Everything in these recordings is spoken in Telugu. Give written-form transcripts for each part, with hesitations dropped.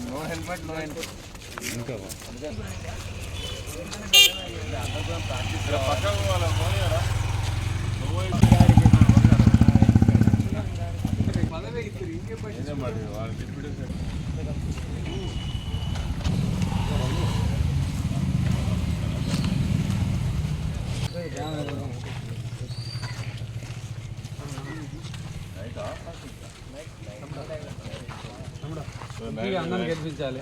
నో హెల్మెట్ నో ఇంకా పక్క అందరిని గెలిపించాలి.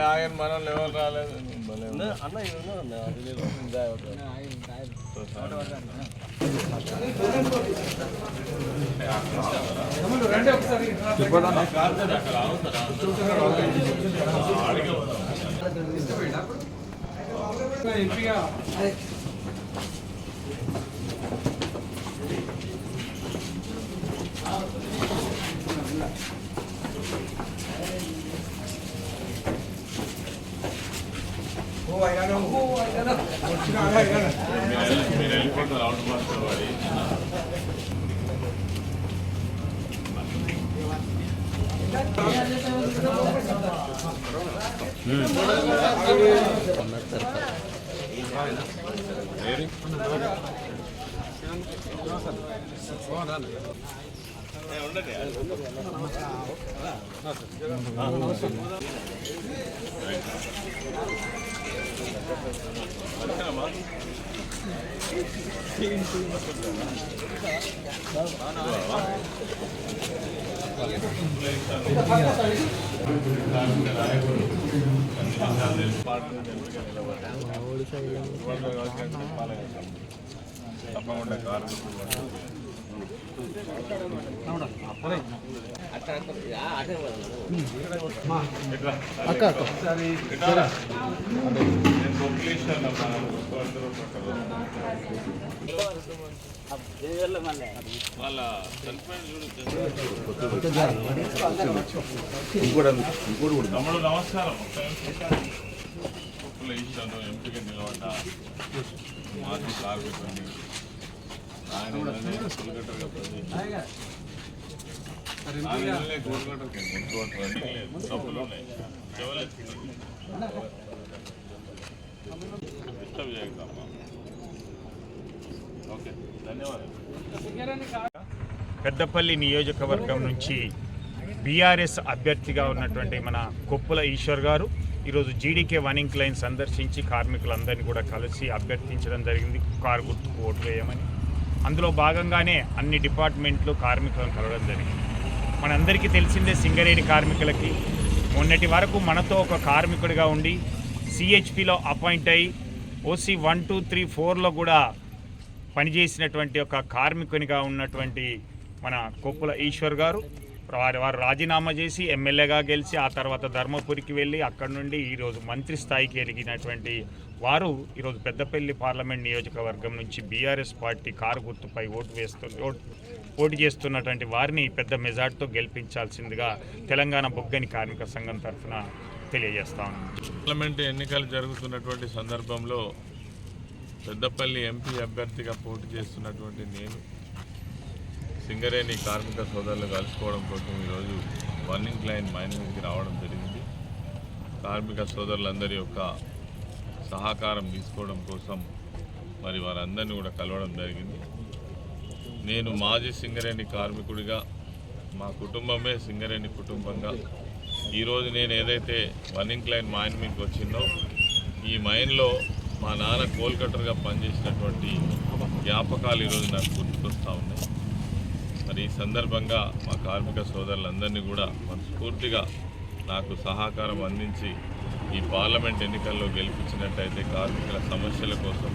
ఆయన మనం ఎవరు రాలేదు ఎంపీగా మీరు వెళ్ళిపోతారు అవుట్ మాస్టర్ వాడి తప్పకుండా తమ్ముడు నమస్కారం. ఇస్తాను ఎంపిక నిలబడ్డ మాజీ కార్మికుడిని ఆయన కోల్కట్టగా డబ్బులు ఉన్నాయి డిస్టర్బ్ చేయగలమ్మా. ఓకే ధన్యవాదాలు. పెద్దపల్లి నియోజకవర్గం నుంచి బీఆర్ఎస్ అభ్యర్థిగా ఉన్నటువంటి మన కొప్పుల ఈశ్వర్ గారు ఈరోజు జీడీకే వనింగ్ లైన్ సందర్శించి కార్మికులందరినీ కూడా కలిసి అభ్యర్థించడం జరిగింది కారు గుర్తుకు ఓటు వేయమని. అందులో భాగంగానే అన్ని డిపార్ట్మెంట్లు కార్మికులను కలవడం జరిగింది. మనందరికీ తెలిసిందే సింగరేణి కార్మికులకి మొన్నటి వరకు మనతో ఒక కార్మికుడిగా ఉండి సిహెచ్పిలో అపాయింట్ అయ్యి ఓసీ 1, 2, 3, 4లో కూడా పనిచేసినటువంటి ఒక కార్మికునిగా ఉన్నటువంటి మన కొప్పుల ఈశ్వర్ గారు వారు రాజీనామా చేసి ఎమ్మెల్యేగా గెలిచి ఆ తర్వాత ధర్మపురికి వెళ్ళి అక్కడి నుండి ఈరోజు మంత్రి స్థాయికి ఎదిగినటువంటి వారు ఈరోజు పెద్దపల్లి పార్లమెంట్ నియోజకవర్గం నుంచి బీఆర్ఎస్ పార్టీ కారు గుర్తుపై పోటీ చేస్తున్నటువంటి వారిని పెద్ద మెజార్టీతో గెలిపించాల్సిందిగా తెలంగాణ బొగ్గని కార్మిక సంఘం తరఫున తెలియజేస్తా ఉన్నాం. పార్లమెంటు ఎన్నికలు జరుగుతున్నటువంటి సందర్భంలో పెద్దపల్లి ఎంపీ అభ్యర్థిగా పోటీ చేస్తున్నటువంటి నేను సింగరేణి కార్మిక సోదరులు కలుసుకోవడం కోసం ఈరోజు వన్నింగ్ లైన్ మైనింగ్కి రావడం జరిగింది. కార్మిక సోదరులందరి యొక్క సహకారం తీసుకోవడం కోసం మరి వారందరినీ కూడా కలవడం జరిగింది. నేను మాజీ సింగరేణి కార్మికుడిగా మా కుటుంబమే సింగరేణి కుటుంబంగా ఈరోజు నేను ఏదైతే వన్నింగ్ లైన్ మైనింగ్కి వచ్చిందో ఈ మైన్లో మా నాన్న కోల్కట్టర్గా పనిచేసినటువంటి జ్ఞాపకాలు ఈరోజు నాకు గుర్తుకొస్తూ ఉన్నాయి. మరి ఈ సందర్భంగా మా కార్మిక సోదరులందరినీ కూడా మనస్ఫూర్తిగా నాకు సహకారం అందించి ఈ పార్లమెంట్ ఎన్నికల్లో గెలిపించినట్టయితే కార్మికుల సమస్యల కోసం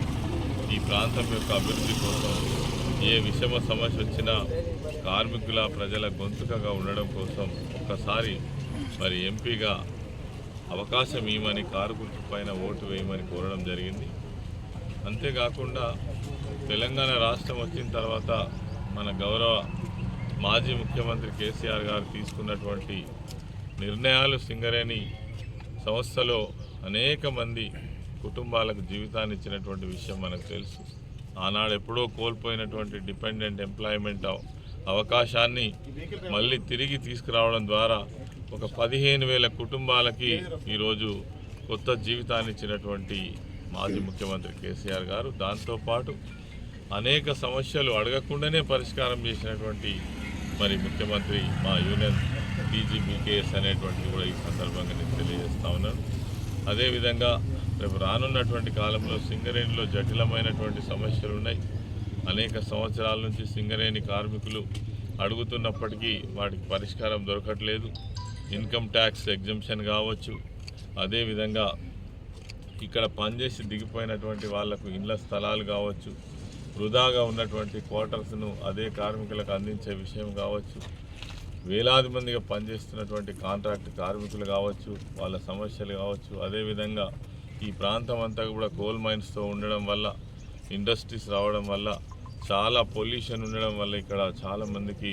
ఈ ప్రాంతం యొక్క అభివృద్ధి కోసం ఏ విషమ సమస్య వచ్చినా కార్మికుల ప్రజల గొంతుకగా ఉండడం కోసం ఒక్కసారి మరి ఎంపీగా అవకాశం ఇవ్వమని కారు గుర్తు పైన ఓటు వేయమని కోరడం జరిగింది. అంతేకాకుండా తెలంగాణ రాష్ట్రం వచ్చిన తర్వాత మన గౌరవ మాజీ ముఖ్యమంత్రి కేసీఆర్ గారు తీసుకున్నటువంటి నిర్ణయాలు సింగరేణి సంస్థలో అనేక మంది కుటుంబాలకు జీవితాన్ని ఇచ్చినటువంటి విషయం మనకు తెలుసు. ఆనాడు ఎప్పుడో కోల్పోయినటువంటి డిపెండెంట్ ఎంప్లాయ్మెంట్ అవకాశాన్ని మళ్ళీ తిరిగి తీసుకురావడం ద్వారా ఒక 15,000 కుటుంబాలకి ఈరోజు కొత్త జీవితాన్ని ఇచ్చినటువంటి మాజీ ముఖ్యమంత్రి కేసీఆర్ గారు, దాంతోపాటు అనేక సమస్యలు అడగకుండానే పరిష్కారం చేసినటువంటి మరి ముఖ్యమంత్రి మా యూనియన్ టీజీబీకేఎస్ అనేటువంటిది కూడా ఈ సందర్భంగా నేను తెలియజేస్తా ఉన్నాను. అదేవిధంగా రేపు రానున్నటువంటి కాలంలో సింగరేణిలో జటిలమైనటువంటి సమస్యలు ఉన్నాయి. అనేక సంవత్సరాల నుంచి సింగరేణి కార్మికులు అడుగుతున్నప్పటికీ వాటికి పరిష్కారం దొరకట్లేదు. ఇన్కమ్ ట్యాక్స్ ఎగ్జంప్షన్ కావచ్చు, అదేవిధంగా ఇక్కడ పనిచేసి దిగిపోయినటువంటి వాళ్లకు ఇళ్ల స్థలాలు కావచ్చు, వృధాగా ఉన్నటువంటి క్వార్టర్స్ను అదే కార్మికులకు అందించే విషయం కావచ్చు, వేలాది మందిగా పనిచేస్తున్నటువంటి కాంట్రాక్ట్ కార్మికులు కావచ్చు, వాళ్ళ సమస్యలు కావచ్చు, అదేవిధంగా ఈ ప్రాంతం అంతా కూడా కోల్ మైన్స్తో ఉండడం వల్ల, ఇండస్ట్రీస్ రావడం వల్ల, చాలా పొల్యూషన్ ఉండడం వల్ల ఇక్కడ చాలామందికి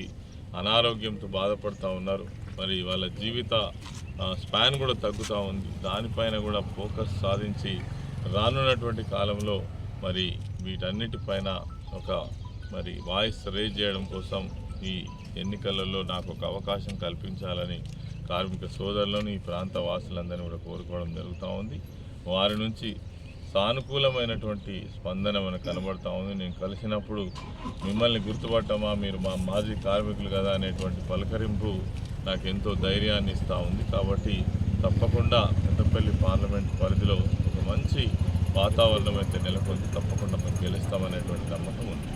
అనారోగ్యంతో బాధపడుతూ ఉన్నారు. మరి వాళ్ళ జీవిత స్పాన్ కూడా తగ్గుతూ ఉంది. దానిపైన కూడా ఫోకస్ సాధించి రానున్నటువంటి కాలంలో మరి వీటన్నిటిపైన ఒక మరి వాయిస్ రేజ్ చేయడం కోసం ఈ ఎన్నికలలో నాకు ఒక అవకాశం కల్పించాలని కార్మిక సోదరులను, ఈ ప్రాంత వాసులందరినీ కూడా కోరుకోవడం జరుగుతూ ఉంది. వారి నుంచి సానుకూలమైనటువంటి స్పందన మనకు కనబడుతూ ఉంది. నేను కలిసినప్పుడు మిమ్మల్ని గుర్తుపట్టమా, మీరు మా మాజీ కార్మికులు కదా అనేటువంటి పలకరింపు నాకు ఎంతో ధైర్యాన్ని ఇస్తూ ఉంది. కాబట్టి తప్పకుండా పెద్దపల్లి పార్లమెంట్ పరిధిలో ఒక మంచి వాతావరణం అయితే నెలకొంది. తప్పకుండా మేము గెలుస్తామనేటువంటి నమ్మకం ఉంది.